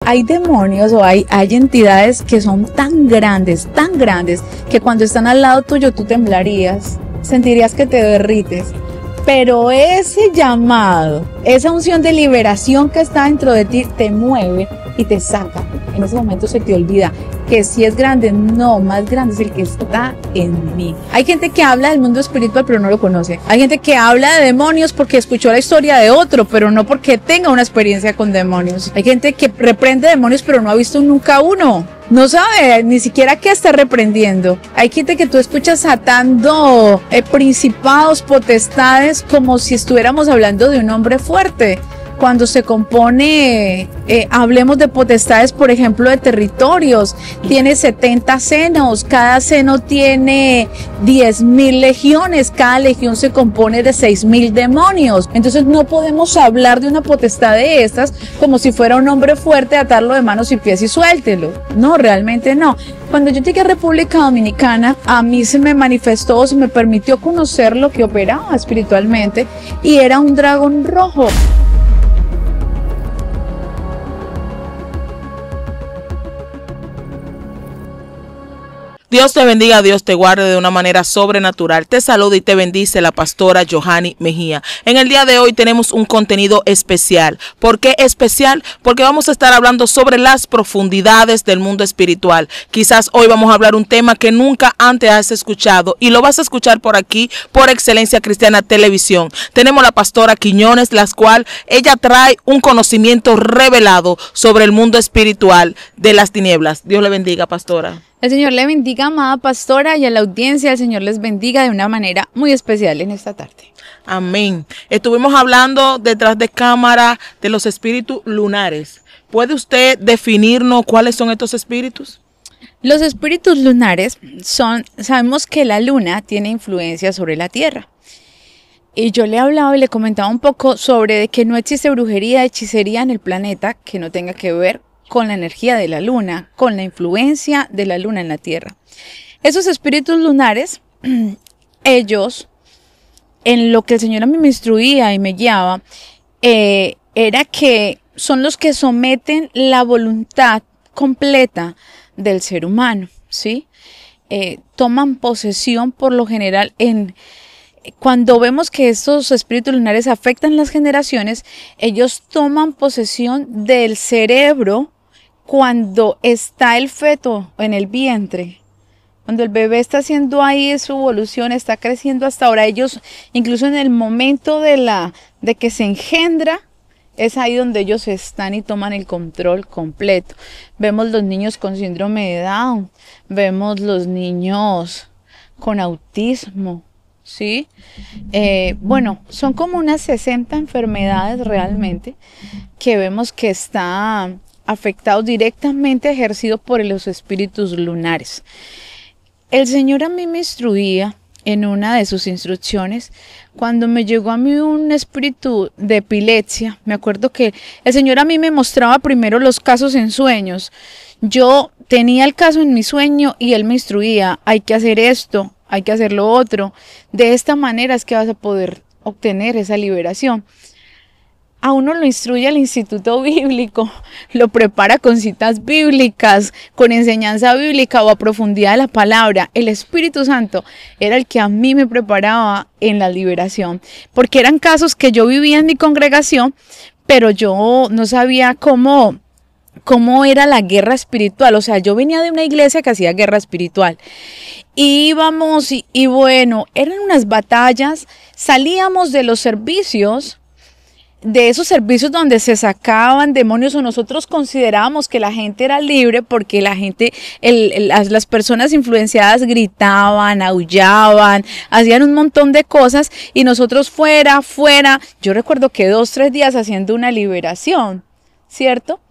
hay demonios o hay entidades que son tan grandes, que cuando están al lado tuyo tú temblarías, sentirías que te derrites. Pero ese llamado, esa unción de liberación que está dentro de ti te mueve y te saca. En ese momento se te olvida que si es grande, no, más grande es el que está en mí. Hay gente que habla del mundo espiritual pero no lo conoce. Hay gente que habla de demonios porque escuchó la historia de otro, pero no porque tenga una experiencia con demonios. Hay gente que reprende demonios pero no ha visto nunca uno. No sabe ni siquiera qué está reprendiendo. Hay gente que tú escuchas atando principados, potestades, como si estuviéramos hablando de un hombre fuerte. Cuando se compone, hablemos de potestades, por ejemplo, de territorios, tiene 70 senos, cada seno tiene 10.000 legiones, cada legión se compone de 6.000 demonios. Entonces no podemos hablar de una potestad de estas como si fuera un hombre fuerte, atarlo de manos y pies y suéltelo. No, realmente no. Cuando yo llegué a República Dominicana, a mí se me manifestó, se me permitió conocer lo que operaba espiritualmente y era un dragón rojo. Dios te bendiga, Dios te guarde de una manera sobrenatural. Te saluda y te bendice la pastora Johanny Mejía. En el día de hoy tenemos un contenido especial. ¿Por qué especial? Porque vamos a estar hablando sobre las profundidades del mundo espiritual. Quizás hoy vamos a hablar un tema que nunca antes has escuchado y lo vas a escuchar por aquí, por Excelencia Cristiana Televisión. Tenemos la pastora Quiñones, la cual ella trae un conocimiento revelado sobre el mundo espiritual de las tinieblas. Dios le bendiga, pastora. El Señor le bendiga, amada pastora, y a la audiencia el Señor les bendiga de una manera muy especial en esta tarde. Amén. Estuvimos hablando detrás de cámara de los espíritus lunares. ¿Puede usted definirnos cuáles son estos espíritus? Los espíritus lunares sabemos que la luna tiene influencia sobre la tierra. Y yo le hablaba y le comentaba un poco sobre que no existe brujería, hechicería en el planeta que no tenga que ver con la energía de la luna, con la influencia de la luna en la tierra. Esos espíritus lunares, ellos, en lo que el Señor a mí me instruía y me guiaba, era que son los que someten la voluntad completa del ser humano, ¿sí? Toman posesión por lo general cuando vemos que estos espíritus lunares afectan las generaciones, ellos toman posesión del cerebro cuando está el feto en el vientre. Cuando el bebé está haciendo ahí su evolución, está creciendo hasta ahora, ellos, incluso en el momento de que se engendra, es ahí donde ellos están y toman el control completo. Vemos los niños con síndrome de Down, vemos los niños con autismo, ¿sí? Bueno, son como unas 60 enfermedades realmente que vemos que están afectados directamente, ejercidos por los espíritus lunares. El Señor a mí me instruía en una de sus instrucciones, cuando me llegó a mí un espíritu de epilepsia. Me acuerdo que el Señor a mí me mostraba primero los casos en sueños. Yo tenía el caso en mi sueño y Él me instruía, hay que hacer esto, hay que hacer lo otro. De esta manera es que vas a poder obtener esa liberación. A uno lo instruye el Instituto Bíblico, lo prepara con citas bíblicas, con enseñanza bíblica o a profundidad de la palabra. El Espíritu Santo era el que a mí me preparaba en la liberación, porque eran casos que yo vivía en mi congregación, pero yo no sabía cómo era la guerra espiritual. O sea, yo venía de una iglesia que hacía guerra espiritual. Íbamos y bueno, eran unas batallas, salíamos de los servicios, de esos servicios donde se sacaban demonios, o nosotros considerábamos que la gente era libre porque la gente, las personas influenciadas gritaban, aullaban, hacían un montón de cosas y nosotros fuera. Yo recuerdo que 2-3 días haciendo una liberación, ¿cierto?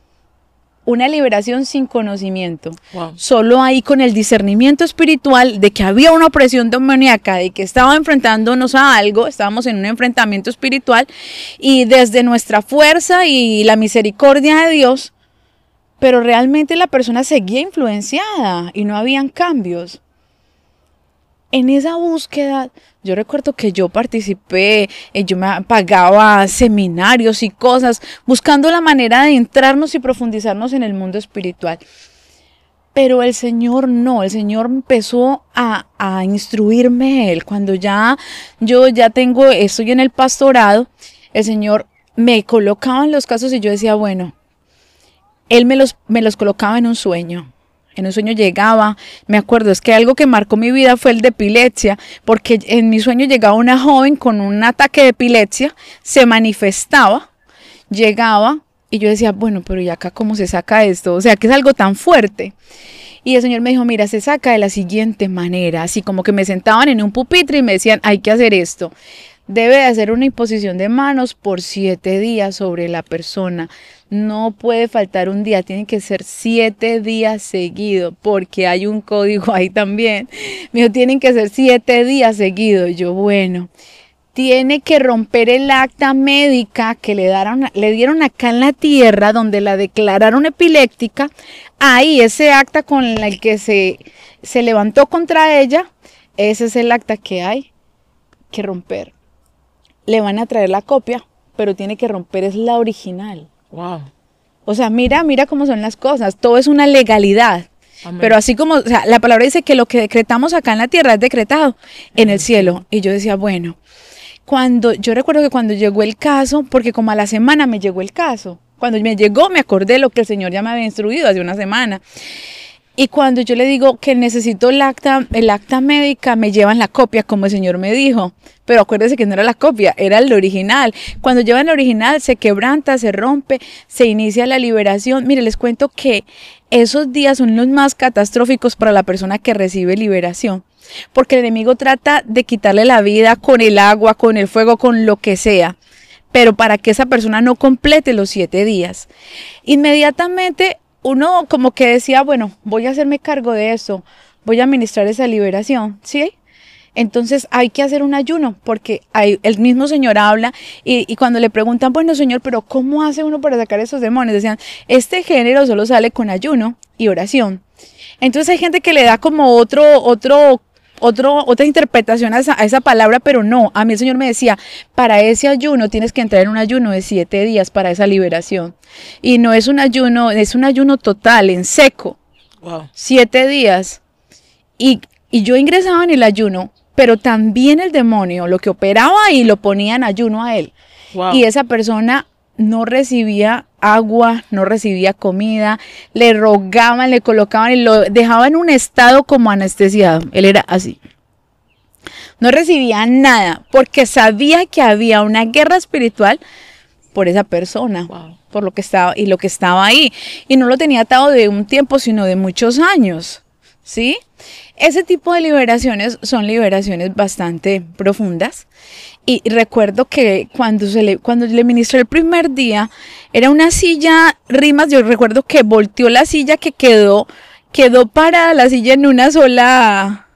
Una liberación sin conocimiento. Wow. Solo ahí con el discernimiento espiritual de que había una opresión demoníaca, de que estaba enfrentándonos a algo, estábamos en un enfrentamiento espiritual y desde nuestra fuerza y la misericordia de Dios, pero realmente la persona seguía influenciada y no habían cambios. en esa búsqueda, yo recuerdo que yo participé, yo me pagaba seminarios y cosas, buscando la manera de entrarnos y profundizarnos en el mundo espiritual. Pero el Señor no, el Señor empezó a instruirme Él. Cuando yo ya estoy en el pastorado, el Señor me colocaba en los casos y yo decía, bueno, Él me los colocaba en un sueño. En un sueño llegaba, me acuerdo, es que algo que marcó mi vida fue el de epilepsia, porque en mi sueño llegaba una joven con un ataque de epilepsia, se manifestaba, llegaba y yo decía, bueno, pero ¿y acá cómo se saca esto? O sea, que es algo tan fuerte. Y el Señor me dijo, mira, se saca de la siguiente manera, así como que me sentaban en un pupitre y me decían, hay que hacer esto. Debe de hacer una imposición de manos por 7 días sobre la persona. No puede faltar un día, tiene que ser 7 días seguidos, porque hay un código ahí también. Me dijo, tienen que ser 7 días seguidos. Yo, bueno, tiene que romper el acta médica que le dieron acá en la tierra, donde la declararon epiléptica. Ahí, ese acta con el que se levantó contra ella, ese es el acta que hay que romper. Le van a traer la copia, pero tiene que romper, es la original. Wow. O sea, mira cómo son las cosas, todo es una legalidad. Amén. Pero así como, o sea, la palabra dice que lo que decretamos acá en la tierra es decretado en el cielo. Y yo decía, bueno, yo recuerdo que cuando llegó el caso, porque como a la semana me llegó el caso, cuando me llegó me acordé de lo que el Señor ya me había instruido hace una semana. Y cuando yo le digo que necesito el acta médica, me llevan la copia, como el Señor me dijo. Pero acuérdese que no era la copia, era el original. Cuando llevan el original, se quebranta, se rompe, se inicia la liberación. Mire, les cuento que esos días son los más catastróficos para la persona que recibe liberación. Porque el enemigo trata de quitarle la vida con el agua, con el fuego, con lo que sea. Pero para que esa persona no complete los 7 días. Inmediatamente uno como que decía, bueno, voy a hacerme cargo de eso, voy a administrar esa liberación, ¿sí? Entonces hay que hacer un ayuno, porque el mismo Señor habla y cuando le preguntan, bueno, Señor, pero ¿cómo hace uno para sacar esos demonios? Decían, este género solo sale con ayuno y oración. Entonces hay gente que le da como otra interpretación a esa palabra, pero no, a mí el Señor me decía, para ese ayuno tienes que entrar en un ayuno de 7 días para esa liberación. Y no es un ayuno, es un ayuno total, en seco. Wow. 7 días. Y yo ingresaba en el ayuno, pero también el demonio lo que operaba y lo ponía en ayuno a él. Wow. Y esa persona no recibía agua, no recibía comida, le rogaban, le colocaban y lo dejaban en un estado como anestesiado. Él era así. No recibía nada porque sabía que había una guerra espiritual por esa persona, Wow. por lo que estaba ahí. Y no lo tenía atado de un tiempo, sino de muchos años, ¿sí? Ese tipo de liberaciones son liberaciones bastante profundas. Y recuerdo que cuando le ministré el primer día, era una silla rimas, yo recuerdo que volteó la silla, que quedó parada la silla en una sola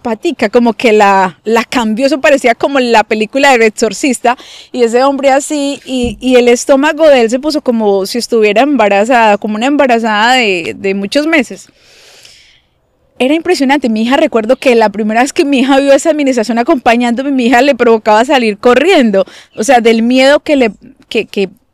patica, como que la cambió, eso parecía como la película del exorcista, y ese hombre así, y el estómago de él se puso como si estuviera embarazada, como una embarazada de muchos meses. Era impresionante. Mi hija, recuerdo que la primera vez que mi hija vio esa administración acompañándome, mi hija le provocaba salir corriendo, o sea, del miedo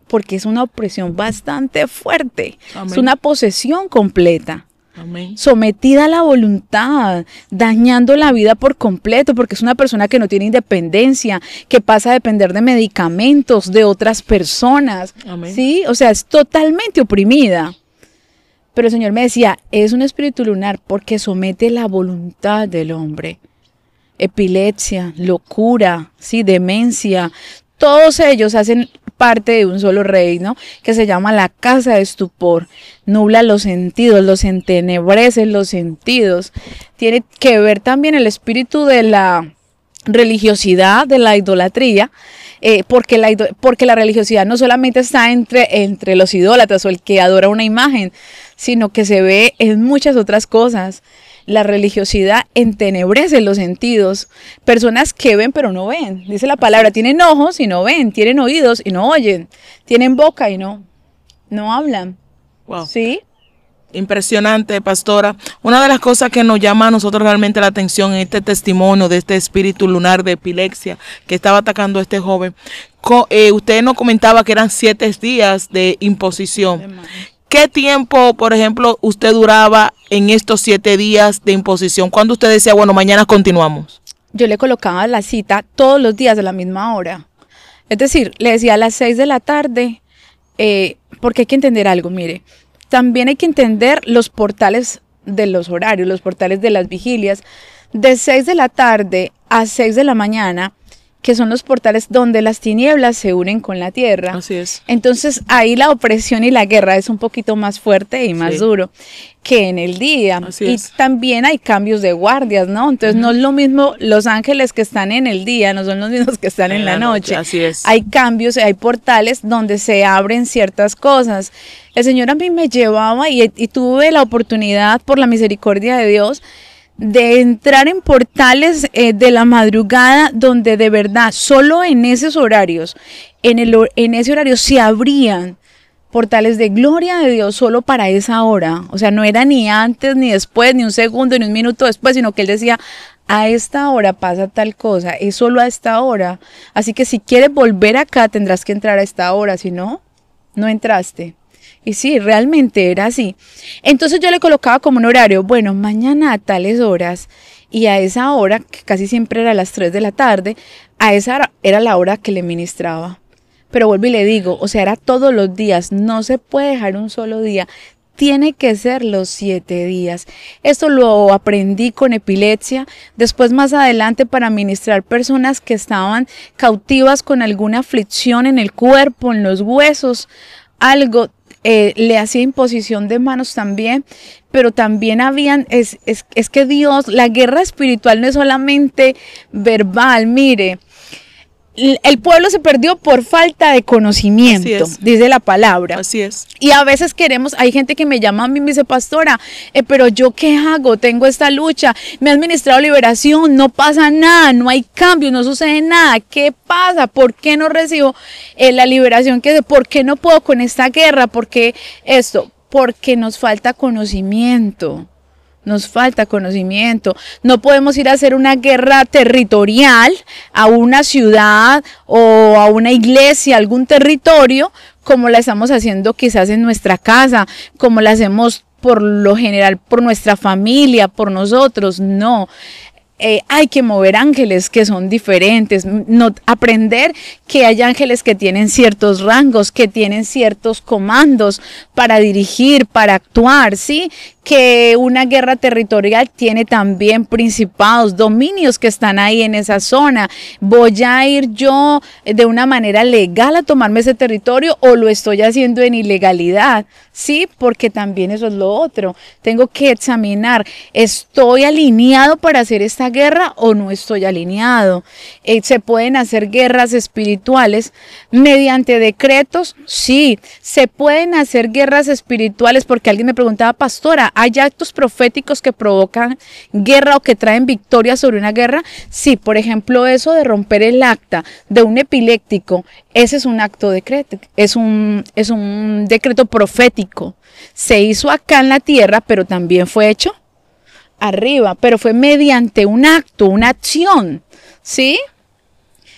porque es una opresión bastante fuerte. Amén. Es una posesión completa. Amén. Sometida a la voluntad, dañando la vida por completo, porque es una persona que no tiene independencia, que pasa a depender de medicamentos, de otras personas. Amén. ¿Sí? O sea, es totalmente oprimida. Pero el Señor me decía, es un espíritu lunar porque somete la voluntad del hombre. Epilepsia, locura, ¿sí? Demencia, todos ellos hacen parte de un solo reino que se llama la casa de estupor. Nubla los sentidos, los entenebrece los sentidos. Tiene que ver también el espíritu de la religiosidad, de la idolatría, porque la religiosidad no solamente está entre los idólatras o el que adora una imagen, sino que se ve en muchas otras cosas. La religiosidad entenebrece los sentidos. Personas que ven pero no ven. Dice la palabra, tienen ojos y no ven, tienen oídos y no oyen, tienen boca y no hablan. Wow. ¿Sí? Impresionante, pastora. Una de las cosas que nos llama a nosotros realmente la atención en este testimonio de este espíritu lunar de epilepsia que estaba atacando a este joven, usted nos comentaba que eran 7 días de imposición. ¿Qué tiempo, por ejemplo, usted duraba en estos 7 días de imposición? ¿Cuándo usted decía, bueno, mañana continuamos? Yo le colocaba la cita todos los días a la misma hora. Es decir, le decía a las 6 de la tarde, porque hay que entender algo, mire. También hay que entender los portales de los horarios, los portales de las vigilias, de 6 de la tarde a 6 de la mañana, que son los portales donde las tinieblas se unen con la tierra. Así es. Entonces ahí la opresión y la guerra es un poquito más fuerte y más duro que en el día. Así y es. también hay cambios de guardias, ¿no? Entonces no es lo mismo los ángeles que están en el día, no son los mismos que están en la noche. Así es. Hay cambios, hay portales donde se abren ciertas cosas. El Señor a mí me llevaba y tuve la oportunidad, por la misericordia de Dios, de entrar en portales de la madrugada donde de verdad solo en esos horarios, en ese horario se abrían portales de gloria de Dios solo para esa hora. O sea, no era ni antes, ni después, ni un segundo, ni un minuto después, sino que Él decía, a esta hora pasa tal cosa, es solo a esta hora. Así que si quieres volver acá tendrás que entrar a esta hora, si no, no entraste. Y sí, realmente era así. Entonces yo le colocaba como un horario, bueno, mañana a tales horas, y a esa hora, que casi siempre era a las 3 de la tarde, a esa hora era la hora que le ministraba. Pero vuelvo y le digo, o sea, era todos los días, no se puede dejar un solo día, tiene que ser los 7 días. Esto lo aprendí con epilepsia, después más adelante para ministrar personas que estaban cautivas con alguna aflicción en el cuerpo, en los huesos, algo. Le hacía imposición de manos también, pero también habían, es que Dios, la guerra espiritual no es solamente verbal, mire, el pueblo se perdió por falta de conocimiento, dice la palabra. Así es. Y a veces hay gente que me llama a mí y me dice, pastora, pero ¿yo qué hago? Tengo esta lucha, me han ministrado liberación, no pasa nada, no hay cambio, no sucede nada. ¿Qué pasa? ¿Por qué no recibo la liberación? ¿Por qué no puedo con esta guerra? ¿Por qué esto? Porque nos falta conocimiento. Nos falta conocimiento. No podemos ir a hacer una guerra territorial a una ciudad o a una iglesia, a algún territorio, como la estamos haciendo quizás en nuestra casa, como la hacemos por lo general por nuestra familia, por nosotros. No. Hay que mover ángeles que son diferentes, no, aprender que hay ángeles que tienen ciertos rangos, que tienen ciertos comandos para dirigir, para actuar, ¿sí? Que una guerra territorial tiene también principados, dominios que están ahí en esa zona. ¿Voy a ir yo de una manera legal a tomarme ese territorio o lo estoy haciendo en ilegalidad? Sí, porque también eso es lo otro. Tengo que examinar, ¿estoy alineado para hacer esta guerra o no estoy alineado? ¿Se pueden hacer guerras espirituales mediante decretos? Sí, se pueden hacer guerras espirituales porque alguien me preguntaba, pastora, ¿hay actos proféticos que provocan guerra o que traen victoria sobre una guerra? Sí, por ejemplo, eso de romper el acta de un epiléptico, ese es un acto decreto, es un decreto profético. Se hizo acá en la tierra, pero también fue hecho arriba, pero fue mediante un acto, una acción, ¿sí?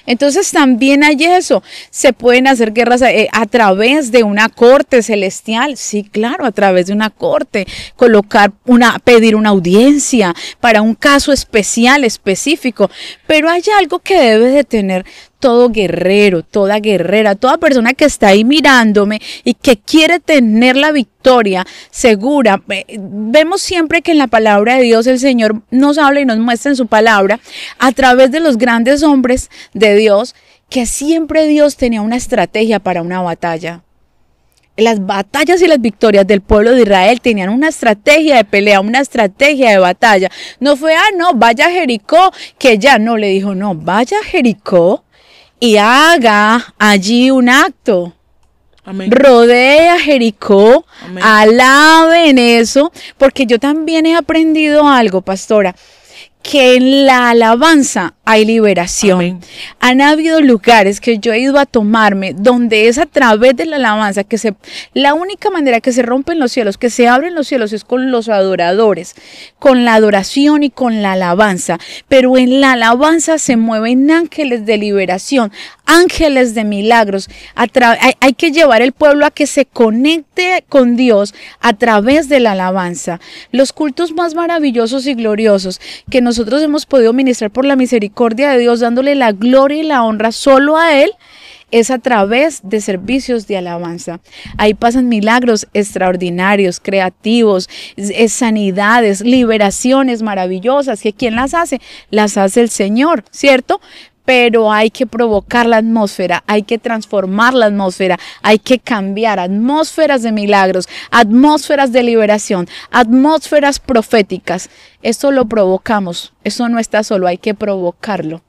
Entonces también hay eso, se pueden hacer guerras a través de una corte celestial, sí, claro, a través de una corte, pedir una audiencia para un caso especial, específico, pero hay algo que debe de tener todo guerrero, toda guerrera, toda persona que está ahí mirándome y que quiere tener la victoria segura. Vemos siempre que en la palabra de Dios el Señor nos habla y nos muestra en su palabra a través de los grandes hombres de Dios que siempre Dios tenía una estrategia para una batalla. Las batallas y las victorias del pueblo de Israel tenían una estrategia de pelea, una estrategia de batalla. No fue, no, vaya a Jericó, que ya no, le dijo, no, vaya a Jericó y haga allí un acto. Amén. Rodea Jericó, alaben eso, porque yo también he aprendido algo, pastora, que en la alabanza hay liberación. Amén. Han habido lugares que yo he ido a tomarme donde es a través de la alabanza la única manera que se rompen los cielos, que se abren los cielos es con los adoradores, con la adoración y con la alabanza. Pero en la alabanza se mueven ángeles de liberación, ángeles de milagros. Hay que llevar el pueblo a que se conecte con Dios a través de la alabanza. Los cultos más maravillosos y gloriosos que nosotros hemos podido ministrar por la misericordia de Dios, dándole la gloria y la honra solo a Él, es a través de servicios de alabanza. Ahí pasan milagros extraordinarios, creativos, sanidades, liberaciones maravillosas. ¿Que quién las hace? Las hace el Señor, ¿cierto? Pero hay que provocar la atmósfera, hay que transformar la atmósfera, hay que cambiar atmósferas de milagros, atmósferas de liberación, atmósferas proféticas. Esto lo provocamos, eso no está solo, hay que provocarlo.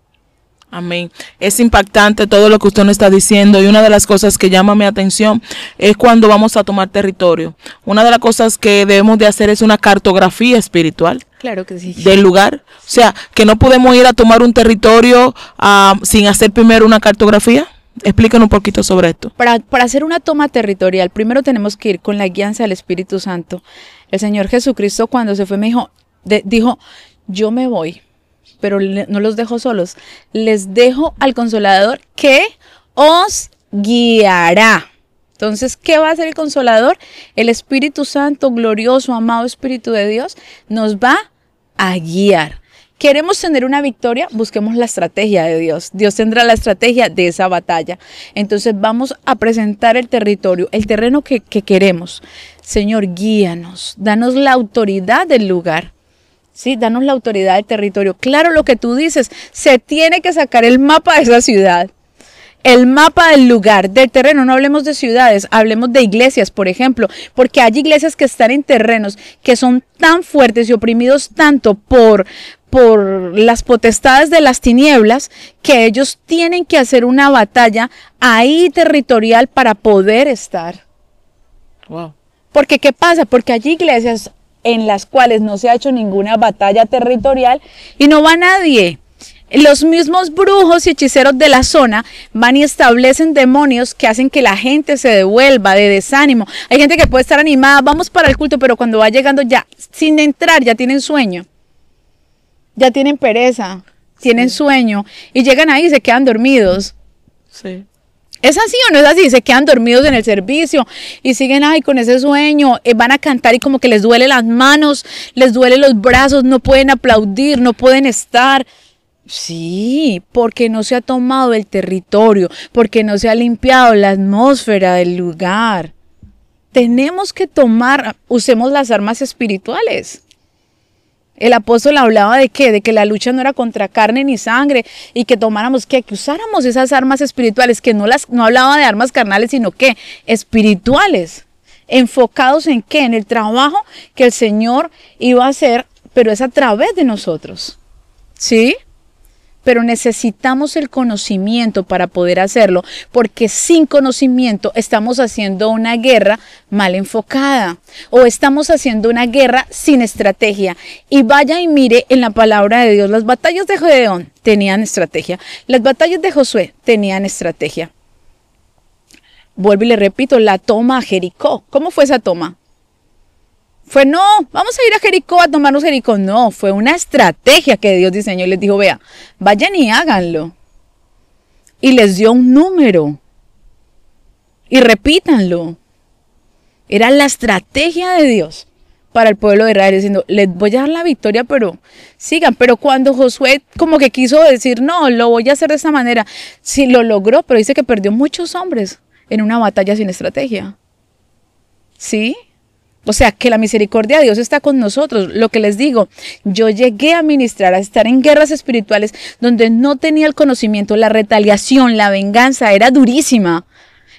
Amén. Es impactante todo lo que usted nos está diciendo, y una de las cosas que llama mi atención es cuando vamos a tomar territorio. Una de las cosas que debemos de hacer es una cartografía espiritual. Claro que sí. Del lugar. O sea, que no podemos ir a tomar un territorio sin hacer primero una cartografía. Explíquenos un poquito sobre esto. Para hacer una toma territorial, primero tenemos que ir con la guianza del Espíritu Santo. El Señor Jesucristo, cuando se fue, me dijo, yo me voy, pero no los dejo solos. Les dejo al Consolador que os guiará. Entonces, ¿qué va a hacer el Consolador? El Espíritu Santo, glorioso, amado Espíritu de Dios, nos va a guiar. ¿Queremos tener una victoria? Busquemos la estrategia de Dios. Dios tendrá la estrategia de esa batalla. Entonces vamos a presentar el territorio, el terreno que queremos. Señor, guíanos, danos la autoridad del lugar. Sí, danos la autoridad del territorio. Claro, lo que tú dices, se tiene que sacar el mapa de esa ciudad. El mapa del lugar, del terreno. No hablemos de ciudades, hablemos de iglesias, por ejemplo, porque hay iglesias que están en terrenos que son tan fuertes y oprimidos tanto por las potestades de las tinieblas, que ellos tienen que hacer una batalla ahí territorial para poder estar. Wow. Porque ¿qué pasa? Porque hay iglesias en las cuales no se ha hecho ninguna batalla territorial y no va nadie. Los mismos brujos y hechiceros de la zona van y establecen demonios que hacen que la gente se devuelva de desánimo. Hay gente que puede estar animada, vamos para el culto, pero cuando va llegando ya, sin entrar, ya tienen sueño. Ya tienen pereza, tienen sueño y llegan ahí y se quedan dormidos. Sí. ¿Es así o no es así? Se quedan dormidos en el servicio y siguen ahí con ese sueño, van a cantar y como que les duele las manos, les duele los brazos, no pueden aplaudir, no pueden estar. Sí, porque no se ha tomado el territorio, porque no se ha limpiado la atmósfera del lugar. Tenemos que usemos las armas espirituales. El apóstol hablaba de ¿qué? De que la lucha no era contra carne ni sangre y que tomáramos que usáramos esas armas espirituales, que no hablaba de armas carnales, sino que espirituales, enfocados en ¿qué? En el trabajo que el Señor iba a hacer, pero es a través de nosotros, ¿sí? Pero necesitamos el conocimiento para poder hacerlo, porque sin conocimiento estamos haciendo una guerra mal enfocada o estamos haciendo una guerra sin estrategia. Y vaya y mire en la palabra de Dios, las batallas de Gedeón tenían estrategia, las batallas de Josué tenían estrategia. Vuelvo y le repito, la toma a Jericó. ¿Cómo fue esa toma? Fue no, vamos a ir a Jericó a tomarnos Jericó. No, fue una estrategia que Dios diseñó y les dijo, vea, vayan y háganlo. Y les dio un número. Y repítanlo. Era la estrategia de Dios para el pueblo de Israel, diciendo, les voy a dar la victoria, pero sigan. Pero cuando Josué como que quiso decir, no, lo voy a hacer de esta manera, sí lo logró, pero dice que perdió muchos hombres en una batalla sin estrategia. ¿Sí? O sea, que la misericordia de Dios está con nosotros. Lo que les digo, yo llegué a ministrar, a estar en guerras espirituales donde no tenía el conocimiento, la retaliación, la venganza era durísima.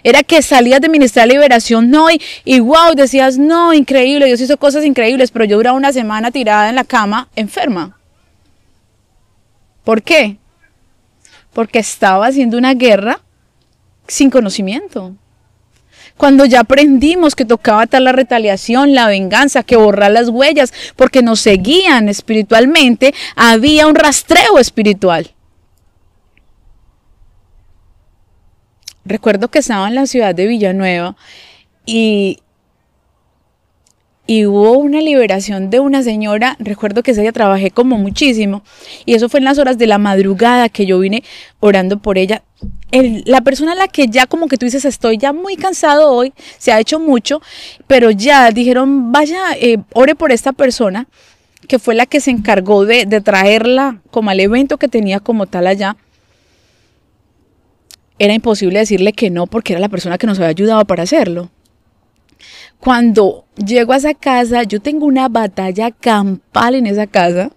Era que salías de ministrar liberación, no, y wow, decías, no, increíble, Dios hizo cosas increíbles, pero yo duraba una semana tirada en la cama, enferma. ¿Por qué? Porque estaba haciendo una guerra sin conocimiento. Cuando ya aprendimos que tocaba tal la retaliación, la venganza, que borrar las huellas, porque nos seguían espiritualmente, había un rastreo espiritual. Recuerdo que estaba en la ciudad de Villanueva y hubo una liberación de una señora. Recuerdo que ese día trabajé como muchísimo y eso fue en las horas de la madrugada que yo vine orando por ella. La persona a la que ya como que tú dices, estoy ya muy cansado hoy, se ha hecho mucho, pero ya dijeron, vaya, ore por esta persona, que fue la que se encargó de traerla como al evento que tenía como tal allá. Era imposible decirle que no porque era la persona que nos había ayudado para hacerlo. Cuando llego a esa casa, yo tengo una batalla campal en esa casa,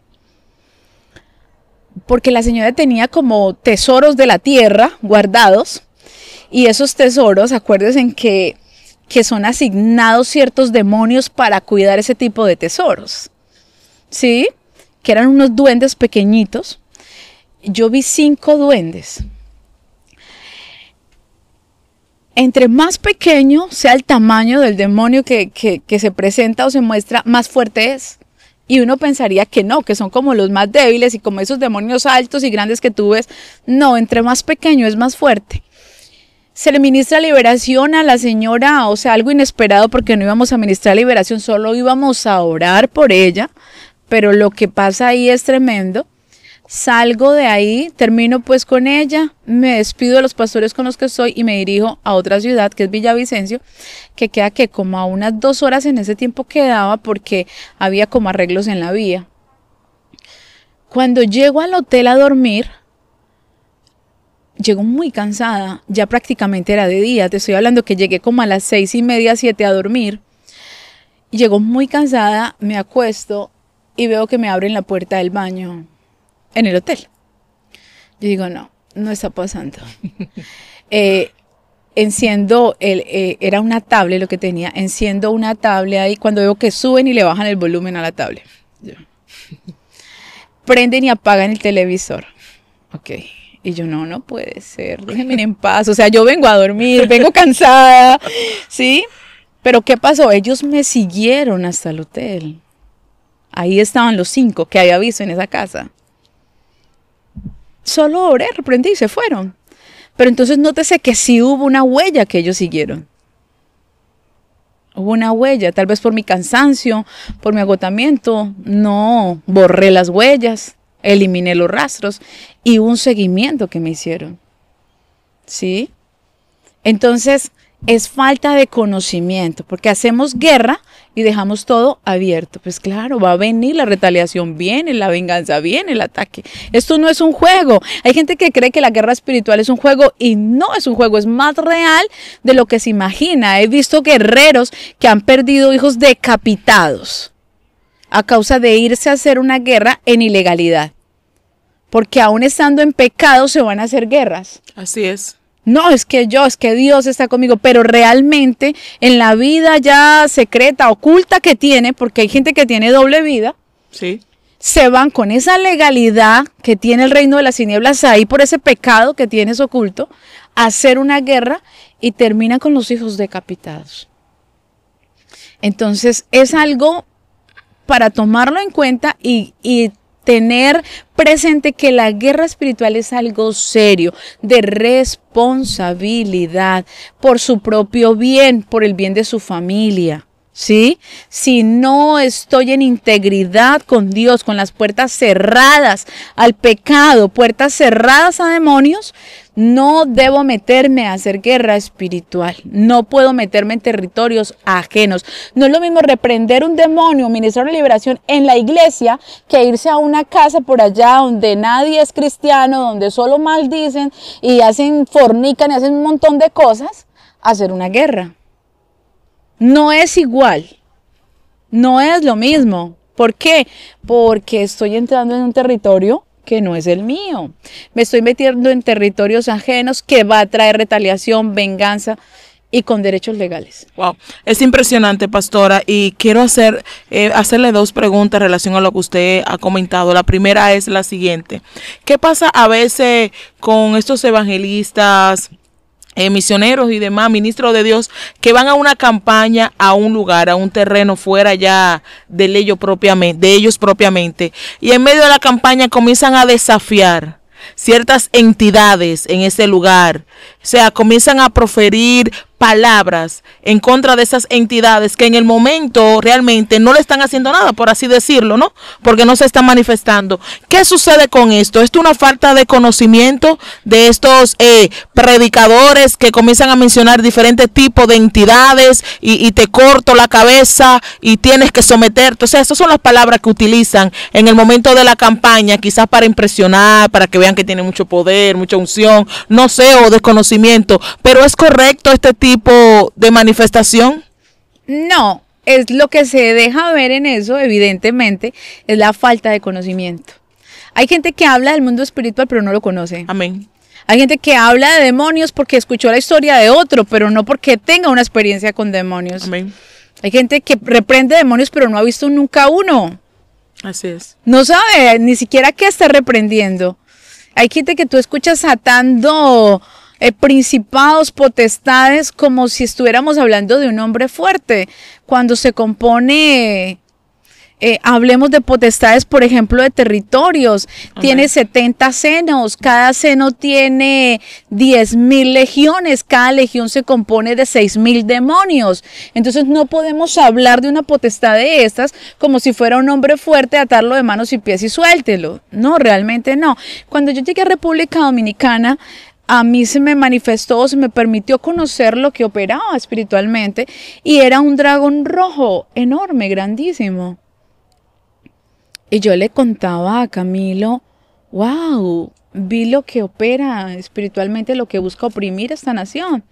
porque la señora tenía como tesoros de la tierra guardados, y esos tesoros, acuérdense que son asignados ciertos demonios para cuidar ese tipo de tesoros, ¿sí? Que eran unos duendes pequeñitos. Yo vi 5 duendes. Entre más pequeño sea el tamaño del demonio que se presenta o se muestra, más fuerte es. Y uno pensaría que no, que son como los más débiles y como esos demonios altos y grandes que tú ves. No, entre más pequeño es más fuerte. Se le ministra liberación a la señora, o sea, algo inesperado porque no íbamos a ministrar liberación, solo íbamos a orar por ella. Pero lo que pasa ahí es tremendo. Salgo de ahí, termino pues con ella, me despido de los pastores con los que estoy y me dirijo a otra ciudad que es Villavicencio, que queda que como a unas 2 horas en ese tiempo quedaba porque había como arreglos en la vía. Cuando llego al hotel a dormir, llego muy cansada, ya prácticamente era de día, te estoy hablando que llegué como a las 6:30, 7 a dormir. Llego muy cansada, me acuesto y veo que me abren la puerta del baño en el hotel. Yo digo, no está pasando. Enciendo, era una tablet lo que tenía, enciendo una tablet ahí cuando veo que suben y le bajan el volumen a la tablet. Prenden y apagan el televisor. Ok. Y yo, no puede ser, déjenme en paz. O sea, yo vengo a dormir, vengo cansada, ¿sí? Pero ¿qué pasó? Ellos me siguieron hasta el hotel. Ahí estaban los 5 que había visto en esa casa. Solo oré, reprendí y se fueron. Pero entonces nótese que sí hubo una huella que ellos siguieron. Hubo una huella, tal vez por mi cansancio, por mi agotamiento. No, borré las huellas, eliminé los rastros y hubo un seguimiento que me hicieron. ¿Sí? Entonces es falta de conocimiento, porque hacemos guerra y dejamos todo abierto. Pues claro, va a venir la retaliación, viene la venganza, viene el ataque. Esto no es un juego. Hay gente que cree que la guerra espiritual es un juego y no es un juego, es más real de lo que se imagina. He visto guerreros que han perdido hijos decapitados a causa de irse a hacer una guerra en ilegalidad. Porque aún estando en pecado se van a hacer guerras. Así es. No, es que Dios está conmigo, pero realmente en la vida ya secreta, oculta que tiene, porque hay gente que tiene doble vida, sí, se van con esa legalidad que tiene el reino de las tinieblas ahí por ese pecado que tienes oculto, a hacer una guerra y terminan con los hijos decapitados. Entonces es algo para tomarlo en cuenta y tener presente que la guerra espiritual es algo serio, de responsabilidad, por su propio bien, por el bien de su familia, ¿sí? Si no estoy en integridad con Dios, con las puertas cerradas al pecado, puertas cerradas a demonios, no debo meterme a hacer guerra espiritual. No puedo meterme en territorios ajenos. No es lo mismo reprender un demonio, ministrar una liberación en la iglesia, que irse a una casa por allá donde nadie es cristiano, donde solo maldicen y fornican y hacen un montón de cosas, a hacer una guerra. No es igual. No es lo mismo. ¿Por qué? Porque estoy entrando en un territorio que no es el mío. Me estoy metiendo en territorios ajenos que va a traer retaliación, venganza y con derechos legales. Wow, es impresionante, pastora, y quiero hacerle 2 preguntas en relación a lo que usted ha comentado. La primera es la siguiente: ¿qué pasa a veces con estos evangelistas misioneros y demás, ministros de Dios, que van a una campaña, a un lugar, a un terreno fuera ya de ellos propiamente, y en medio de la campaña comienzan a desafiar ciertas entidades en ese lugar. O sea, comienzan a proferir palabras en contra de esas entidades que en el momento realmente no le están haciendo nada, por así decirlo, ¿no? Porque no se están manifestando. ¿Qué sucede con esto? Esto es una falta de conocimiento de estos predicadores que comienzan a mencionar diferentes tipos de entidades y te corto la cabeza y tienes que someterte. O sea, esas son las palabras que utilizan en el momento de la campaña, quizás para impresionar, para que vean que tienen mucho poder, mucha unción, no sé, o desconocimiento. Pero ¿es correcto este tipo de manifestación? No, es lo que se deja ver en eso, evidentemente, es la falta de conocimiento. Hay gente que habla del mundo espiritual, pero no lo conoce. Amén. Hay gente que habla de demonios porque escuchó la historia de otro, pero no porque tenga una experiencia con demonios. Amén. Hay gente que reprende demonios, pero no ha visto nunca uno. Así es. No sabe ni siquiera qué está reprendiendo. Hay gente que tú escuchas atando principados, potestades, como si estuviéramos hablando de un hombre fuerte. Cuando se compone, hablemos de potestades, por ejemplo, de territorios. Amén. Tiene 70 senos, cada seno tiene 10,000 legiones, cada legión se compone de 6,000 demonios. Entonces no podemos hablar de una potestad de estas como si fuera un hombre fuerte, atarlo de manos y pies y suéltelo. No, realmente no. Cuando yo llegué a República Dominicana, a mí se me manifestó, se me permitió conocer lo que operaba espiritualmente, y era un dragón rojo enorme, grandísimo. Y yo le contaba a Camilo, wow, vi lo que opera espiritualmente, lo que busca oprimir esta nación.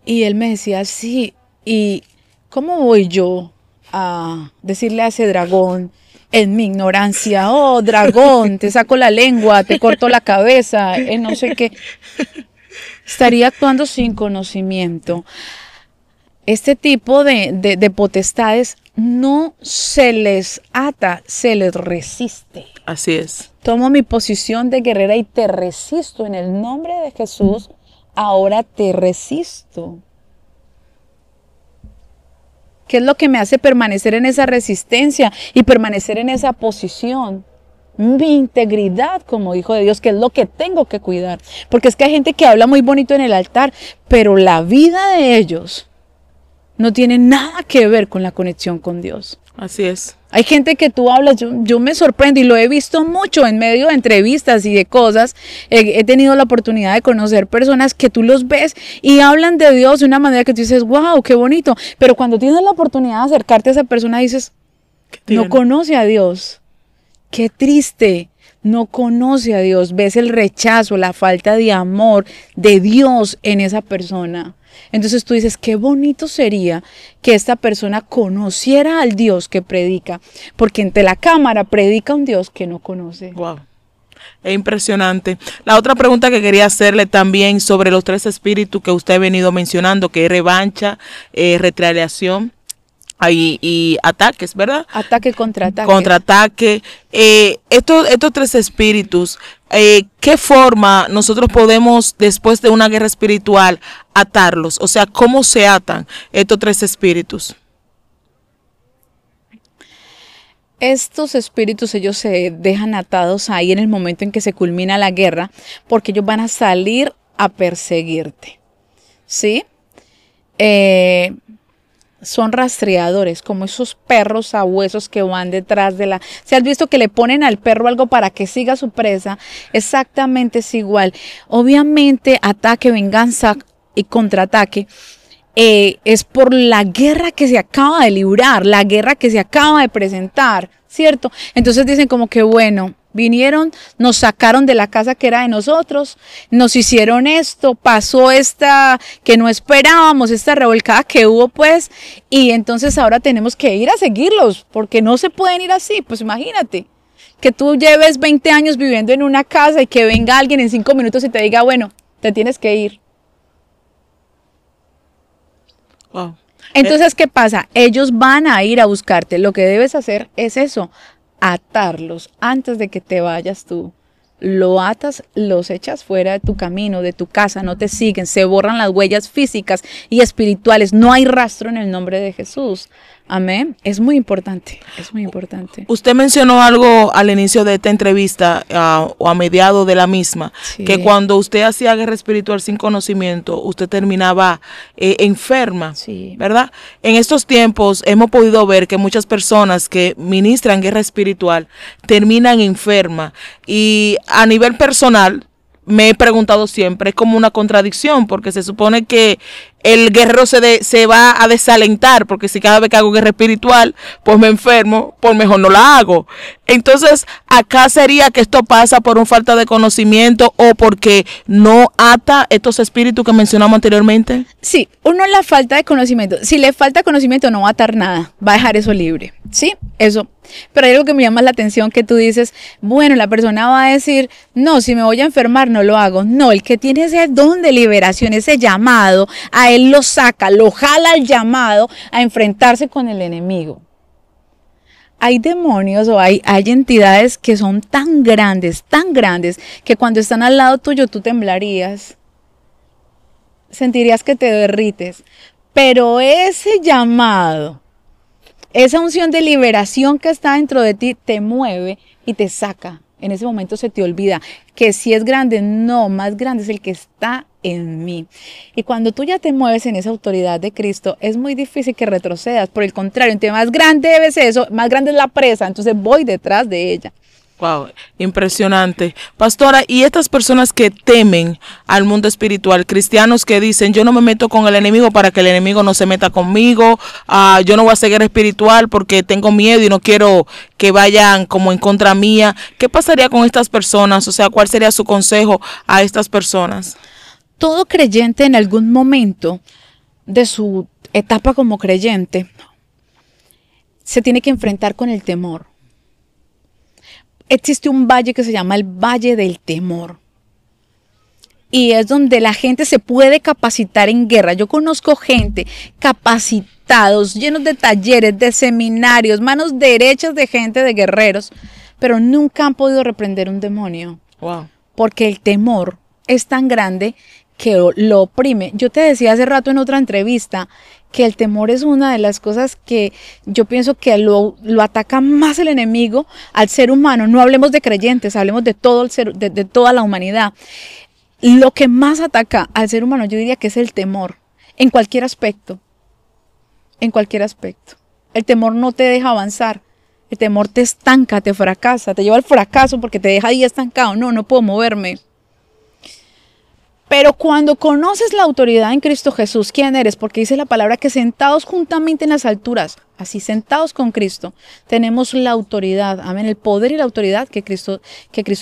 Y él me decía, sí, ¿y cómo voy yo a decirle a ese dragón en mi ignorancia, oh dragón, te saco la lengua, te corto la cabeza, no sé qué? Estaría actuando sin conocimiento. Este tipo de potestades no se les ata, se les resiste. Así es. Tomo mi posición de guerrera y te resisto en el nombre de Jesús. Ahora te resisto. ¿Qué es lo que me hace permanecer en esa resistencia y permanecer en esa posición? Mi integridad como hijo de Dios, que es lo que tengo que cuidar. Porque es que hay gente que habla muy bonito en el altar, pero la vida de ellos no tiene nada que ver con la conexión con Dios. Así es. Hay gente que tú hablas, yo me sorprendo y lo he visto mucho en medio de entrevistas y de cosas. He tenido la oportunidad de conocer personas que tú los ves y hablan de Dios de una manera que tú dices, wow, qué bonito. Pero cuando tienes la oportunidad de acercarte a esa persona dices, no conoce a Dios. Qué triste. No conoce a Dios. Ves el rechazo, la falta de amor de Dios en esa persona. Entonces tú dices, qué bonito sería que esta persona conociera al Dios que predica, porque ante la cámara predica un Dios que no conoce. Wow. Es impresionante. La otra pregunta que quería hacerle también sobre los 3 espíritus que usted ha venido mencionando, que es revancha, retaliación y ataques, ¿verdad? Ataque, contraataque. Contraataque. Estos 3 espíritus, ¿qué forma nosotros podemos, después de una guerra espiritual, atarlos? O sea, ¿cómo se atan estos 3 espíritus? Estos espíritus, ellos se dejan atados ahí en el momento en que se culmina la guerra, porque ellos van a salir a perseguirte, ¿sí? Son rastreadores, como esos perros sabuesos que van detrás de la... ¿Se has visto que le ponen al perro algo para que siga su presa? Exactamente es igual. Obviamente, ataque, venganza y contraataque es por la guerra que se acaba de librar, la guerra que se acaba de presentar, ¿cierto? Entonces dicen como que bueno... Vinieron, nos sacaron de la casa que era de nosotros, nos hicieron esto, pasó esta que no esperábamos, esta revolcada que hubo pues, y entonces ahora tenemos que ir a seguirlos, porque no se pueden ir así. Pues imagínate, que tú lleves 20 años viviendo en una casa y que venga alguien en 5 minutos y te diga, bueno, te tienes que ir. Wow. Entonces, ¿qué pasa? Ellos van a ir a buscarte, lo que debes hacer es eso, atarlos antes de que te vayas tú. lo atas, los echas fuera de tu camino, de tu casa, no te siguen, se borran las huellas físicas y espirituales, no hay rastro en el nombre de Jesús. Amén. Es muy importante, es muy importante. Usted mencionó algo al inicio de esta entrevista o a mediado de la misma, Sí. que cuando usted hacía guerra espiritual sin conocimiento, usted terminaba enferma, Sí. ¿verdad? En estos tiempos hemos podido ver que muchas personas que ministran guerra espiritual terminan enfermas y a nivel personal, me he preguntado siempre, es como una contradicción, porque se supone que el guerrero se va a desalentar, porque si cada vez que hago guerra espiritual, pues me enfermo, pues mejor no la hago. Entonces, acá sería que esto pasa por una falta de conocimiento o porque no ata estos espíritus que mencionamos anteriormente. Sí, uno la falta de conocimiento. Si le falta conocimiento no va a atar nada, va a dejar eso libre. Sí, eso. Pero hay algo que me llama la atención que tú dices, bueno, la persona va a decir, no, si me voy a enfermar no lo hago. No, el que tiene ese don de liberación, ese llamado, a él lo saca, lo jala al llamado a enfrentarse con el enemigo. Hay demonios o hay entidades que son tan grandes, que cuando están al lado tuyo tú temblarías. Sentirías que te derrites. Pero ese llamado, esa unción de liberación que está dentro de ti, te mueve y te saca. En ese momento se te olvida que si es grande, no, más grande es el que está en mí. Y cuando tú ya te mueves en esa autoridad de Cristo, es muy difícil que retrocedas. Por el contrario, entre más grande es eso, más grande es la presa, entonces voy detrás de ella. Wow, impresionante. Pastora, y estas personas que temen al mundo espiritual, cristianos que dicen, yo no me meto con el enemigo para que el enemigo no se meta conmigo, yo no voy a seguir espiritual porque tengo miedo y no quiero que vayan como en contra mía. ¿Qué pasaría con estas personas? O sea, ¿cuál sería su consejo a estas personas? Todo creyente en algún momento de su etapa como creyente se tiene que enfrentar con el temor. Existe un valle que se llama el Valle del Temor. Y es donde la gente se puede capacitar en guerra. Yo conozco gente capacitados, llenos de talleres, de seminarios, manos derechas de gente, de guerreros, pero nunca han podido reprender un demonio. Wow. Porque el temor es tan grande que lo oprime. Yo te decía hace rato en otra entrevista que el temor es una de las cosas que yo pienso que lo ataca más el enemigo al ser humano. No hablemos de creyentes, hablemos de todo el ser, de toda la humanidad. Lo que más ataca al ser humano, yo diría que es el temor, en cualquier aspecto. En cualquier aspecto. El temor no te deja avanzar. El temor te estanca, te fracasa, te lleva al fracaso porque te deja ahí estancado. No puedo moverme. Pero cuando conoces la autoridad en Cristo Jesús, ¿quién eres? Porque dice la palabra que sentados juntamente en las alturas, así sentados con Cristo, tenemos la autoridad, amén, el poder y la autoridad que Cristo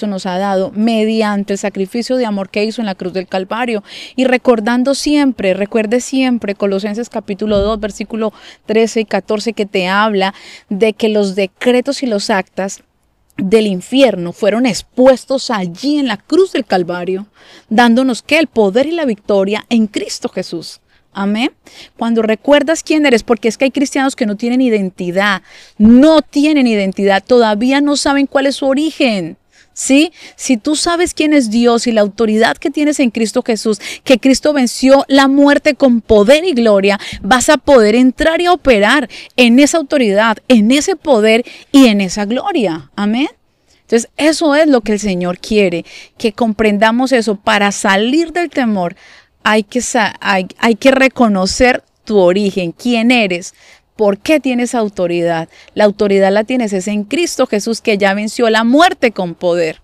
nos ha dado mediante el sacrificio de amor que hizo en la cruz del Calvario. Y recuerde siempre, Colosenses capítulo 2, versículo 13 y 14, que te habla de que los decretos y los actas del infierno fueron expuestos allí en la cruz del Calvario, dándonos que el poder y la victoria en Cristo Jesús. Amén. Cuando recuerdas quién eres, porque es que hay cristianos que no tienen identidad, todavía no saben cuál es su origen. ¿Sí? Si tú sabes quién es Dios y la autoridad que tienes en Cristo Jesús, que Cristo venció la muerte con poder y gloria, vas a poder entrar y a operar en esa autoridad, en ese poder y en esa gloria. Amén. Entonces, eso es lo que el Señor quiere, que comprendamos eso. Para salir del temor hay que reconocer tu origen, quién eres. ¿Por qué tienes autoridad? La autoridad la tienes es en Cristo Jesús, que ya venció la muerte con poder.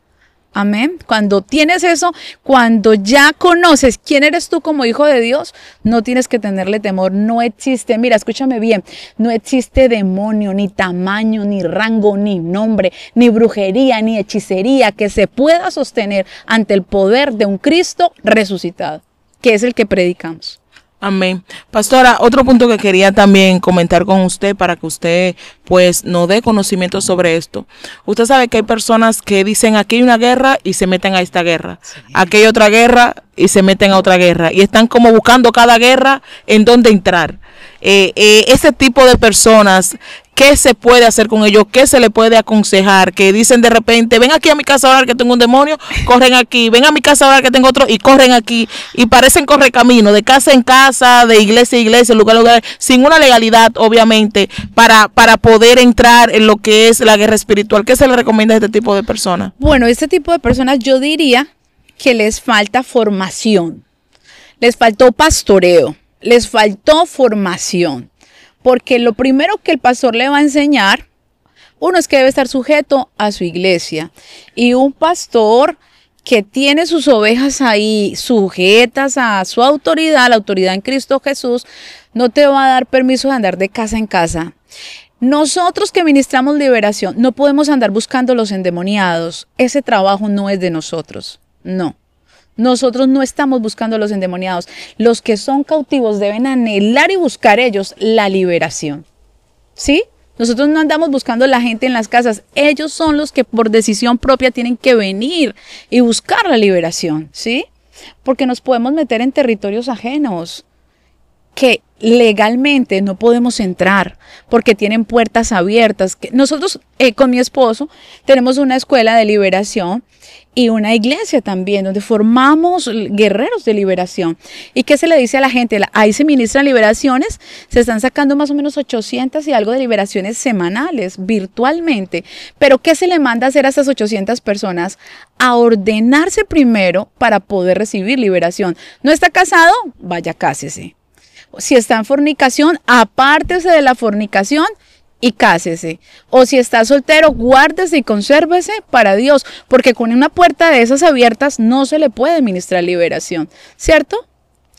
Amén. Cuando tienes eso, cuando ya conoces quién eres tú como hijo de Dios, no tienes que tenerle temor. No existe, mira, escúchame bien, no existe demonio, ni tamaño, ni rango, ni nombre, ni brujería, ni hechicería que se pueda sostener ante el poder de un Cristo resucitado, que es el que predicamos. Amén. Pastora, otro punto que quería también comentar con usted para que usted pues nos dé conocimiento sobre esto. Usted sabe que hay personas que dicen aquí hay una guerra y se meten a esta guerra. Sí. Aquí hay otra guerra y se meten a otra guerra. Y están como buscando cada guerra en dónde entrar. Ese tipo de personas, ¿qué se puede hacer con ellos? ¿Qué se le puede aconsejar? Que dicen de repente, ven aquí a mi casa ahora que tengo un demonio, corren aquí, ven a mi casa ahora que tengo otro y corren aquí, y parecen correcamino, de casa en casa, de iglesia a iglesia, lugar a lugar, sin una legalidad, obviamente, para poder entrar en lo que es la guerra espiritual. ¿Qué se le recomienda a este tipo de personas? Bueno, este tipo de personas yo diría que les falta formación, les faltó pastoreo, les faltó formación, porque lo primero que el pastor le va a enseñar, uno es que debe estar sujeto a su iglesia, y un pastor que tiene sus ovejas ahí sujetas a su autoridad, la autoridad en Cristo Jesús, no te va a dar permiso de andar de casa en casa. Nosotros que ministramos liberación no podemos andar buscando los endemoniados. Ese trabajo no es de nosotros. No. Nosotros no estamos buscando los endemoniados. Los que son cautivos deben anhelar y buscar ellos la liberación. ¿Sí? Nosotros no andamos buscando la gente en las casas. Ellos son los que por decisión propia tienen que venir y buscar la liberación. ¿Sí? Porque nos podemos meter en territorios ajenos que legalmente no podemos entrar porque tienen puertas abiertas. Nosotros con mi esposo tenemos una escuela de liberación y una iglesia también donde formamos guerreros de liberación. ¿Y qué se le dice a la gente? Ahí se ministran liberaciones, se están sacando más o menos 800 y algo de liberaciones semanales virtualmente. Pero ¿qué se le manda a hacer a estas 800 personas? A ordenarse primero para poder recibir liberación. ¿No está casado? Vaya, cásese. Si está en fornicación, apártese de la fornicación y cásese. O si está soltero, guárdese y consérvese para Dios, porque con una puerta de esas abiertas no se le puede ministrar liberación, ¿cierto?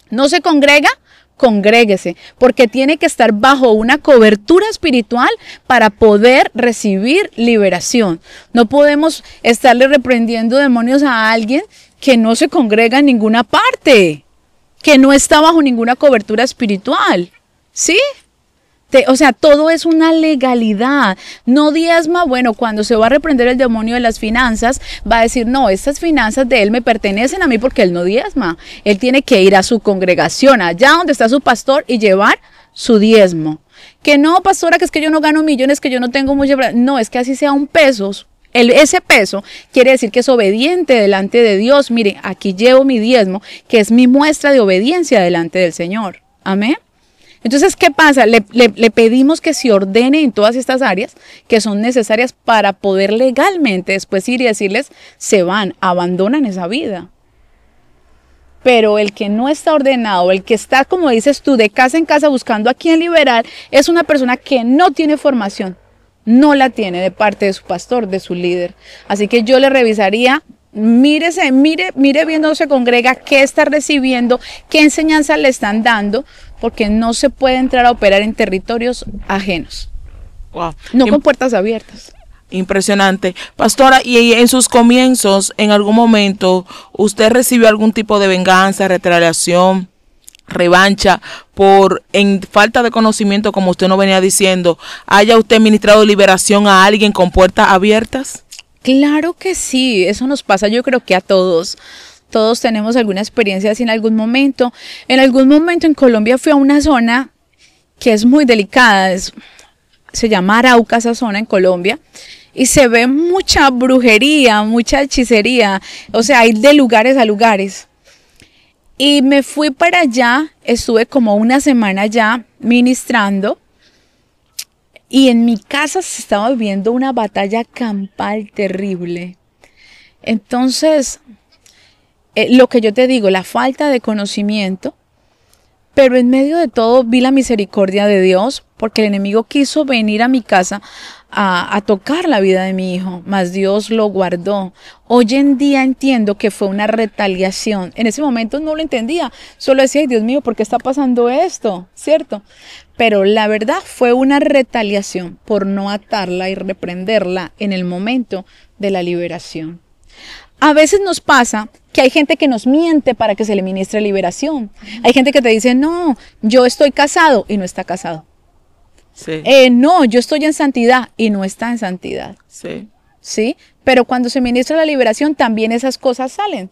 ¿No se congrega? Congréguese, porque tiene que estar bajo una cobertura espiritual para poder recibir liberación. No podemos estarle reprendiendo demonios a alguien que no se congrega en ninguna parte, que no está bajo ninguna cobertura espiritual, ¿sí? O sea, todo es una legalidad. No diezma, bueno, cuando se va a reprender el demonio de las finanzas, va a decir, no, estas finanzas de él me pertenecen a mí porque él no diezma. Él tiene que ir a su congregación, allá donde está su pastor, y llevar su diezmo. Que no, pastora, que es que yo no gano millones, que yo no tengo mucha... No, es que así sea un peso. Ese peso quiere decir que es obediente delante de Dios. Mire, aquí llevo mi diezmo, que es mi muestra de obediencia delante del Señor. Amén. Entonces, ¿qué pasa? Le pedimos que se ordene en todas estas áreas que son necesarias para poder legalmente después ir y decirles, se van, abandonan esa vida. Pero el que no está ordenado, el que está, como dices tú, de casa en casa buscando a quién liberar, es una persona que no tiene formación. No la tiene de parte de su pastor, de su líder. Así que yo le revisaría, mire bien dónde se congrega, qué está recibiendo, qué enseñanza le están dando, porque no se puede entrar a operar en territorios ajenos. Wow. No con puertas abiertas. Impresionante. Pastora, y en sus comienzos, en algún momento, ¿usted recibió algún tipo de venganza, retaliación, revancha por, en falta de conocimiento, como usted nos venía diciendo, haya usted ministrado liberación a alguien con puertas abiertas? Claro que sí, eso nos pasa, yo creo que a todos. Todos tenemos alguna experiencia así en algún momento. En algún momento en Colombia fui a una zona que es muy delicada, se llama Arauca esa zona en Colombia, y se ve mucha brujería, mucha hechicería, o sea, hay de lugares a lugares. Y me fui para allá, estuve como una semana allá ministrando, y en mi casa se estaba viviendo una batalla campal terrible. Entonces, lo que yo te digo, la falta de conocimiento, pero en medio de todo vi la misericordia de Dios, porque el enemigo quiso venir a mi casa a tocar la vida de mi hijo, mas Dios lo guardó. Hoy en día entiendo que fue una retaliación. En ese momento no lo entendía, solo decía, ay Dios mío, ¿por qué está pasando esto? ¿Cierto? Pero la verdad fue una retaliación por no atarla y reprenderla en el momento de la liberación. A veces nos pasa que hay gente que nos miente para que se le ministre liberación. Hay gente que te dice, no, yo estoy casado y no está casado. Sí. No, yo estoy en santidad y no está en santidad. Sí. ¿Sí? Pero cuando se ministra la liberación también esas cosas salen.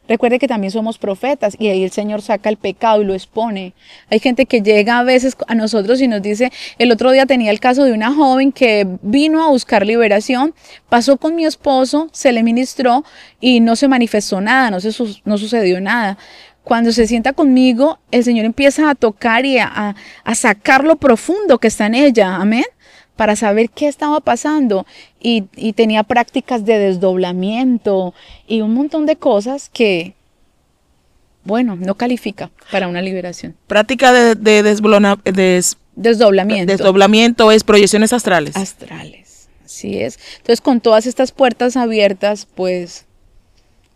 Recuerde que también somos profetas y ahí el Señor saca el pecado y lo expone. Hay gente que llega a veces a nosotros y nos dice, el otro día tenía el caso de una joven que vino a buscar liberación, pasó con mi esposo, se le ministró y no se manifestó nada, no sucedió nada. Cuando se sienta conmigo, el Señor empieza a tocar y a sacar lo profundo que está en ella, amén, para saber qué estaba pasando. Y tenía prácticas de desdoblamiento y un montón de cosas que, bueno, no califica para una liberación. Práctica de desdoblamiento. Desdoblamiento es proyecciones astrales. Astrales, así es. Entonces, con todas estas puertas abiertas, pues,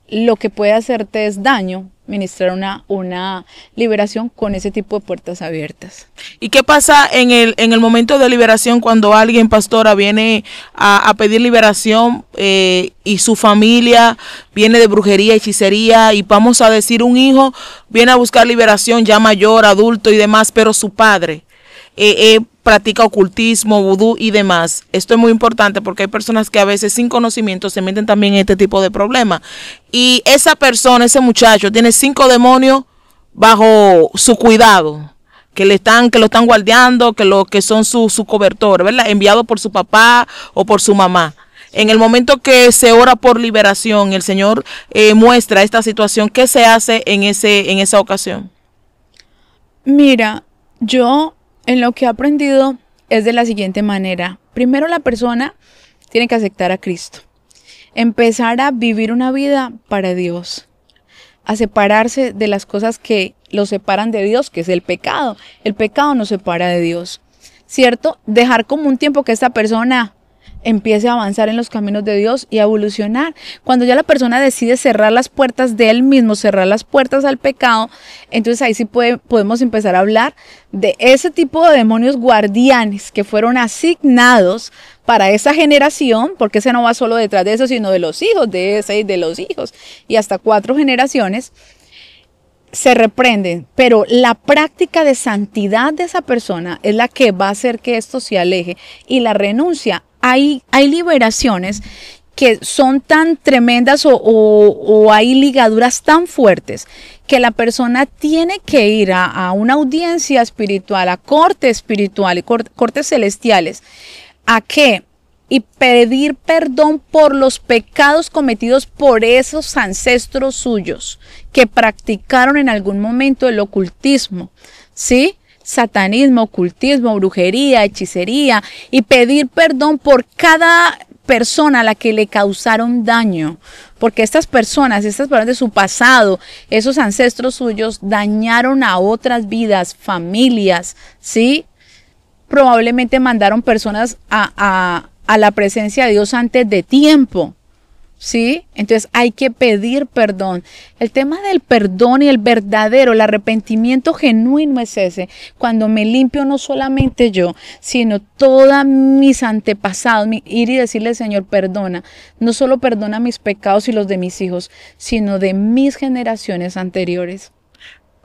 lo que puede hacerte es daño, ministrar una liberación con ese tipo de puertas abiertas. ¿Y qué pasa en el momento de liberación cuando alguien, pastora, viene a pedir liberación y su familia viene de brujería, hechicería y vamos a decir un hijo viene a buscar liberación ya mayor, adulto y demás, pero su padre practica ocultismo, vudú y demás? Esto es muy importante porque hay personas que a veces sin conocimiento se meten también en este tipo de problemas. Y esa persona, ese muchacho, tiene 5 demonios bajo su cuidado, que lo están guardiando, que son su cobertor, ¿verdad? Enviado por su papá o por su mamá. En el momento que se ora por liberación, el Señor muestra esta situación. ¿Qué se hace en esa ocasión? Mira, yo en lo que he aprendido es de la siguiente manera. Primero, la persona tiene que aceptar a Cristo, empezar a vivir una vida para Dios, a separarse de las cosas que lo separan de Dios, que es el pecado. El pecado nos separa de Dios, ¿cierto? Dejar como un tiempo que esta persona empiece a avanzar en los caminos de Dios y a evolucionar. Cuando ya la persona decide cerrar las puertas de él mismo, cerrar las puertas al pecado, entonces ahí sí podemos empezar a hablar de ese tipo de demonios guardianes que fueron asignados para esa generación, porque ese no va solo detrás de eso, sino de los hijos de ese y de los hijos, y hasta 4 generaciones. Se reprenden, pero la práctica de santidad de esa persona es la que va a hacer que esto se aleje, y la renuncia. Hay liberaciones que son tan tremendas o hay ligaduras tan fuertes que la persona tiene que ir a una audiencia espiritual, a corte espiritual y cortes celestiales. ¿A qué? Y pedir perdón por los pecados cometidos por esos ancestros suyos que practicaron en algún momento el ocultismo, ¿sí? Satanismo, ocultismo, brujería, hechicería, y pedir perdón por cada persona a la que le causaron daño, porque estas personas de su pasado, esos ancestros suyos dañaron a otras vidas, familias, ¿sí? Probablemente mandaron personas a la presencia de Dios antes de tiempo, ¿sí? Entonces hay que pedir perdón. El tema del perdón y el verdadero, el arrepentimiento genuino es ese, cuando me limpio no solamente yo, sino todos mis antepasados, ir y decirle, Señor, perdona, no solo perdona mis pecados y los de mis hijos, sino de mis generaciones anteriores.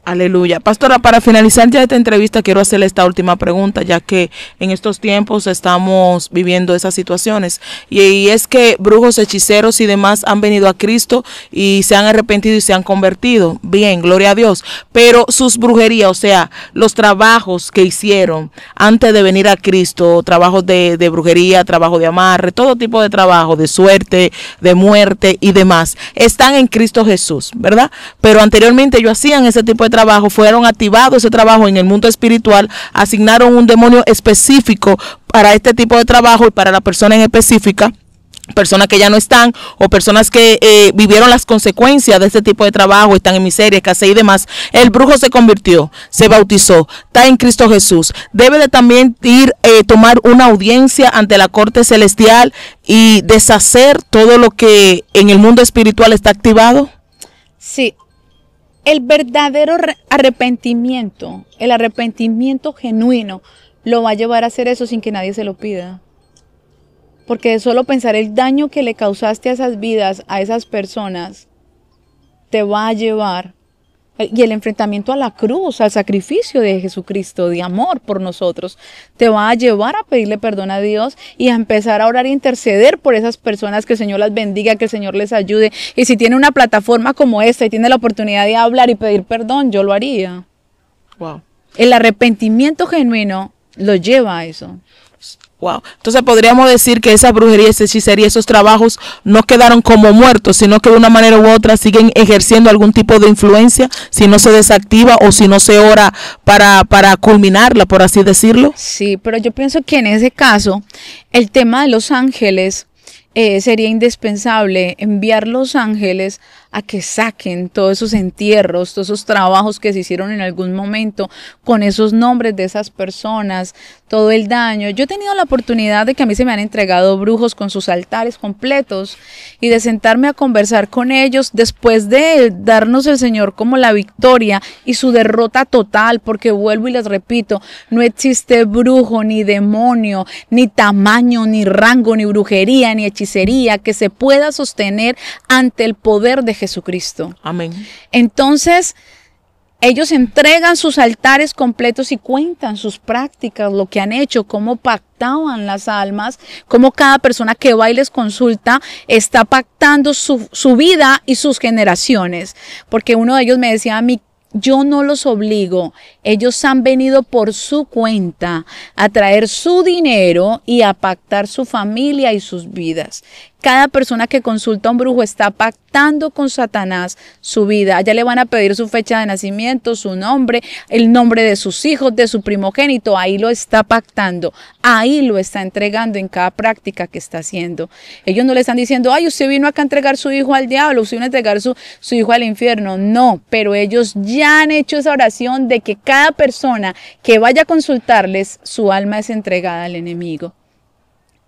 Aleluya. Pastora, para finalizar ya esta entrevista, quiero hacerle esta última pregunta, ya que en estos tiempos estamos viviendo esas situaciones. Y es que brujos, hechiceros y demás han venido a Cristo y se han arrepentido y se han convertido. Bien, gloria a Dios. Pero sus brujerías, o sea, los trabajos que hicieron antes de venir a Cristo, trabajos de brujería, trabajo de amarre, todo tipo de trabajo, de suerte, de muerte y demás, están en Cristo Jesús, ¿verdad? Pero anteriormente ellos hacían ese tipo de trabajo, fueron activados ese trabajo en el mundo espiritual, asignaron un demonio específico para este tipo de trabajo y para la persona en específica, personas que ya no están o personas que vivieron las consecuencias de este tipo de trabajo, están en miseria, escasez y demás. El brujo se convirtió, se bautizó, está en Cristo Jesús. Debe de también tomar una audiencia ante la corte celestial y deshacer todo lo que en el mundo espiritual está activado. Sí. El verdadero arrepentimiento, el arrepentimiento genuino, lo va a llevar a hacer eso sin que nadie se lo pida. Porque de solo pensar el daño que le causaste a esas vidas, a esas personas, te va a llevar y el enfrentamiento a la cruz, al sacrificio de Jesucristo, de amor por nosotros, te va a llevar a pedirle perdón a Dios y a empezar a orar e interceder por esas personas, que el Señor las bendiga, que el Señor les ayude. Y si tiene una plataforma como esta y tiene la oportunidad de hablar y pedir perdón, yo lo haría. Wow. El arrepentimiento genuino lo lleva a eso. Wow. Entonces podríamos decir que esa brujería, esa hechicería, esos trabajos no quedaron como muertos, sino que de una manera u otra siguen ejerciendo algún tipo de influencia si no se desactiva o si no se ora para culminarla, por así decirlo. Sí, pero yo pienso que en ese caso el tema de los ángeles sería indispensable enviar los ángeles a que saquen todos esos entierros, todos esos trabajos que se hicieron en algún momento con esos nombres de esas personas, todo el daño. Yo he tenido la oportunidad de que a mí se me han entregado brujos con sus altares completos y de sentarme a conversar con ellos después de darnos el Señor como la victoria y su derrota total, porque vuelvo y les repito, no existe brujo, ni demonio, ni tamaño, ni rango, ni brujería, ni hechicería que se pueda sostener ante el poder de Jesucristo. Amén. Entonces, ellos entregan sus altares completos y cuentan sus prácticas, lo que han hecho, cómo pactaban las almas, cómo cada persona que va y les consulta está pactando su vida y sus generaciones. Porque uno de ellos me decía a mí, yo no los obligo, ellos han venido por su cuenta a traer su dinero y a pactar su familia y sus vidas. Cada persona que consulta a un brujo está pactando con Satanás su vida. Allá le van a pedir su fecha de nacimiento, su nombre, el nombre de sus hijos, de su primogénito. Ahí lo está pactando, ahí lo está entregando en cada práctica que está haciendo. Ellos no le están diciendo, ay, usted vino acá a entregar su hijo al diablo, usted vino a entregar su hijo al infierno. No, pero ellos ya han hecho esa oración de que cada persona que vaya a consultarles, su alma es entregada al enemigo.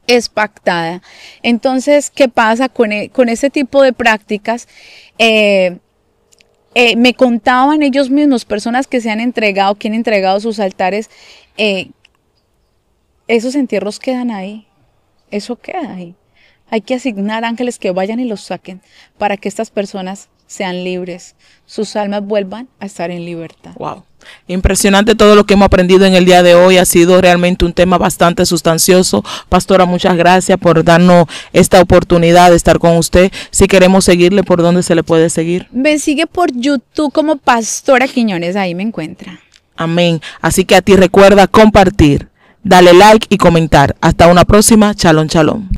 Es pactada. Entonces, ¿qué pasa con ese tipo de prácticas? Me contaban ellos mismos, personas que se han entregado, que han entregado sus altares, esos entierros quedan ahí, eso queda ahí. Hay que asignar ángeles que vayan y los saquen para que estas personas sean libres, sus almas vuelvan a estar en libertad. Wow. Impresionante todo lo que hemos aprendido en el día de hoy. Ha sido realmente un tema bastante sustancioso. Pastora, muchas gracias por darnos esta oportunidad de estar con usted. Si queremos seguirle, ¿por dónde se le puede seguir? Me sigue por YouTube como Pastora Quiñones, ahí me encuentra. Amén. Así que a ti recuerda compartir, dale like y comentar. Hasta una próxima. Shalom, shalom.